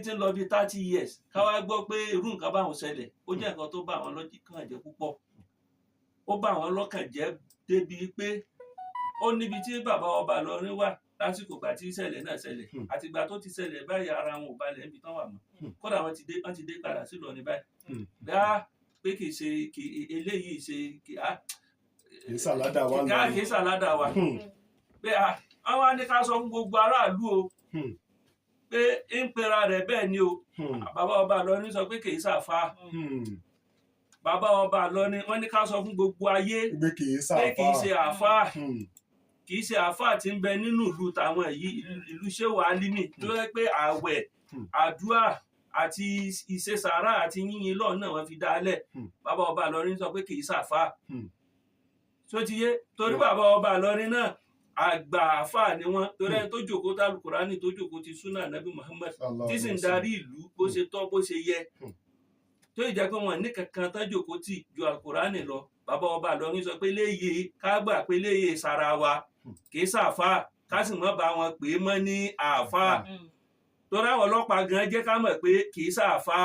tí ń lọ bí 30 years ká wá gbọ́ pé irú nǹkan báwọn ṣẹlẹ̀ ó jẹ́ nǹkan tó bá àwọn lọ́kàn jẹ́ púpọ̀ ó bá àwọn lọ́kàn jẹ́ débi pé ó níbi tí bàbá ọba Ìlọrin wà lásìkò ìgbà tí ìṣẹ̀lẹ̀ náà ṣẹlẹ̀ àtìgbà tó ti ṣẹlẹ̀ báyìí ara wọn ò balẹ̀ níbi tán wà mọ́ kódà wọ́n ti dé padà sí Ìlọrin báyìí dá pé kì í ṣe eléyìí ṣe kì í sàládà wa pé àwọn á ní ká sọ fún gbogbo aráàlú o pé ń pera rẹ̀ bẹ́ẹ̀ ni o bàbá ọba Ìlọrin sọ pé kì í ṣàfà bàbá ọba Ìlọrin wọ́n ní ká sọ fún gbogbo ayé pé kì í ṣe àfà kì í ṣe àfà tí ń bẹ nínú ìlú tàwọn ìlú Ṣéhù Álímì tó yẹ pé ààwẹ̀ àdúrà àti ìṣesàárà àti yíyin lọ́ọ̀ náà wọ́n fi dálẹ̀ bàbá ọba Ìlọrin sọ pé kì í ṣàfà tó ti yé torí bàbá ọba Ìlọrin náà àgbà àfà ni wọ́n torí ẹni tó jókòó tí Al-Kùránì tó jókòó ti súnà Nábì Muhammad tí sì ń darí ìlú bó ṣe tọ́ bó ṣe yẹ tó ìjà pé wọn ní kankan tán jókòó tì ju Al-Kùránì lọ bàbá ọba Ìlọrin sọ pé léyè ká gbà pé léyè sara wa kì í ṣàfà ká sì mọ́ bá wọn pè é mọ́ ní àfà torí àwọn ọlọ́pàá gan jẹ́ ká mọ̀ pé kì í ṣàfà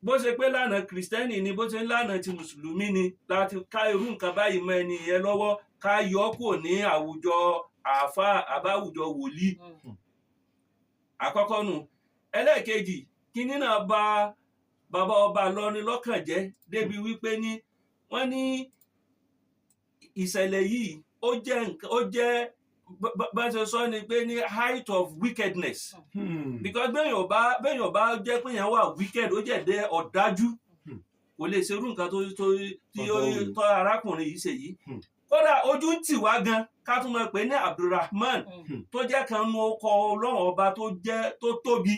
bó ṣe pé lánà kìrìsìtẹ́nì ni bó ṣe ń lánà ti mùsùlùmí ni láti ká irú nǹkan báyìí mọ́ ẹni yẹn lọ́wọ́ ká yọ kúrò ní àwùjọ àfà àbáwùjọ wòlíì àkọ́kọ́ nù ẹlẹ́ẹ̀kejì kíní náà bà bàbá ọba Ìlọrin lọ́kàn jẹ́ débi wípé ní wọ́n ní ìṣẹ̀lẹ̀ yìí ó jẹ́ bá ṣe sọ ni pé ní height of wickedness because bẹ́yàn bá jẹ́ pé yẹn wà wicked ó jẹ́ dé ọ̀dájú kò lè ṣerú nǹkan tó arákùnrin yìí ṣe yìí kódà ojú ń tì wá gan ká tún mọ̀ pé ní Abdulrahman tó jẹ́ kan nu ọkọ Ọlọ́run ọba tó tóbi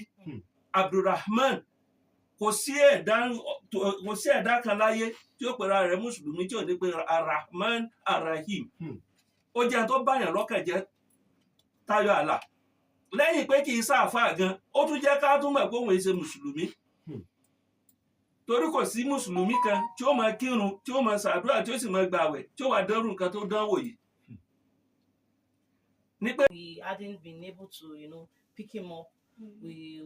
Abdulrahman kò sí ẹ̀dá kan láyé tí ó pera rẹ̀ mùsùlùmí tí ò ní pé Arahman Arahim ó jẹ́ tó báyàn lọ́kàn jẹ́ tayọ àlà lẹ́yìn pé kì í ṣàfà gan ó tún jẹ́ ká tún mọ̀ pé òun ṣe mùsùlùmí torí kò sí mùsùlùmí kan tí ó máa kírun tí ó máa ṣàdúrà tí ó sì máa gbààwẹ̀ tí ó wà dánrù nǹkan tó dánwò yìí. We hadn't been able to, pick him up. It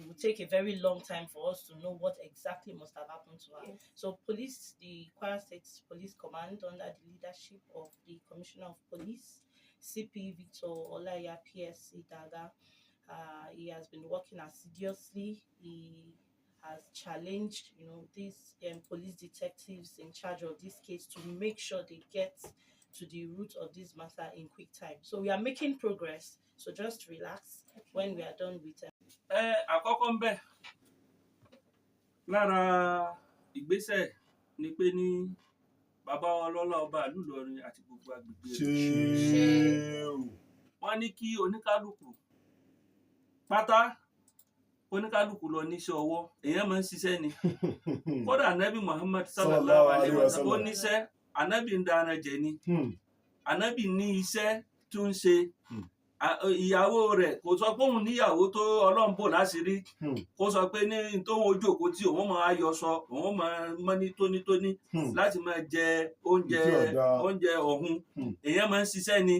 would take a very long time for us to know what exactly must have happened to her. So the Kwara State Police Command, under the leadership of the Commissioner of Police, CP Victor Olaiya PSC Daga, he has been working assiduously. He has challenged, these police detectives in charge of this case to make sure they get to the root of this matter in quick time. So we are making progress. So just relax when we are done with it. Àkọ́kọ́ ń bẹ lára ìgbésẹ̀ ni pé ní bàbá ọlọ́lá ọba ìlú Ìlọrin àti gbogbo agbègbè rẹ̀ wọ́n ní kí oníkálùkù lọ níṣẹ́ ọwọ́ èèyàn máa ń ṣiṣẹ́ ni kódà Ànábì Muhammad sallallahu alaihi wasallam ó níṣẹ́ Ànábì ń dára jẹ ni Ànábì ní iṣẹ́ tó ń ṣe ìyàwó rẹ̀ kò sọ pé òun níyàwó tó Ọlọ́run bò láṣìírí kó sọ pé ní tó ojú òkú tí òun máa yọ sọ òun máa mọ́ ní tónítóní láti máa jẹ oúnjẹ ọ̀hún èèyàn máa ń ṣiṣẹ́ ni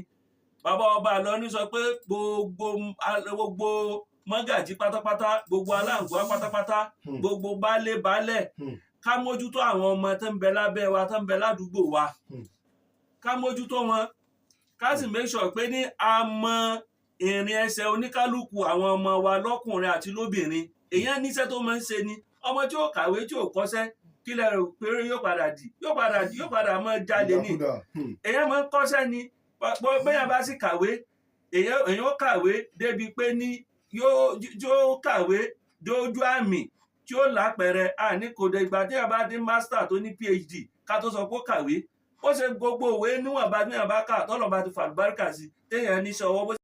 bàbá ọba Ìlọrin sọ pé gbogbo mọ́gàjí pátápátá gbogbo aláǹgbá pátápátá gbogbo baálẹ̀ ká mójútó àwọn ọmọ tó ń bẹ lábẹ́ wa tó ń bẹ ládùúgbò wa ká mójútó wọn ká sì make sure pé ní a mọ ìrìn ẹsẹ̀ oníkálukú àwọn ọmọ wa lọ́kùnrin àti lóbìnrin èèyàn níṣẹ́ tó máa ń ṣe ni ọmọ tí ó kàwé tí ó kọ́ṣẹ́ kí lẹ rò pé yóò padà máa jalè ní èèyàn máa ń kọ́ṣẹ́ ni bóyá bá sì kàwé èèyàn kàwé débi pé ní yóò kàwé dójú àmì tí ó lápẹẹrẹ àní kò dé ìgbà tí a bá dín master tó ní PhD ká tó sọ pé ó kàwé ó ṣe gbogbo òwe níwọ̀nba ní àbákà tọ́lọ̀ bá ti fàlùbáríkà sí téèyàn níṣẹ́ ọwọ́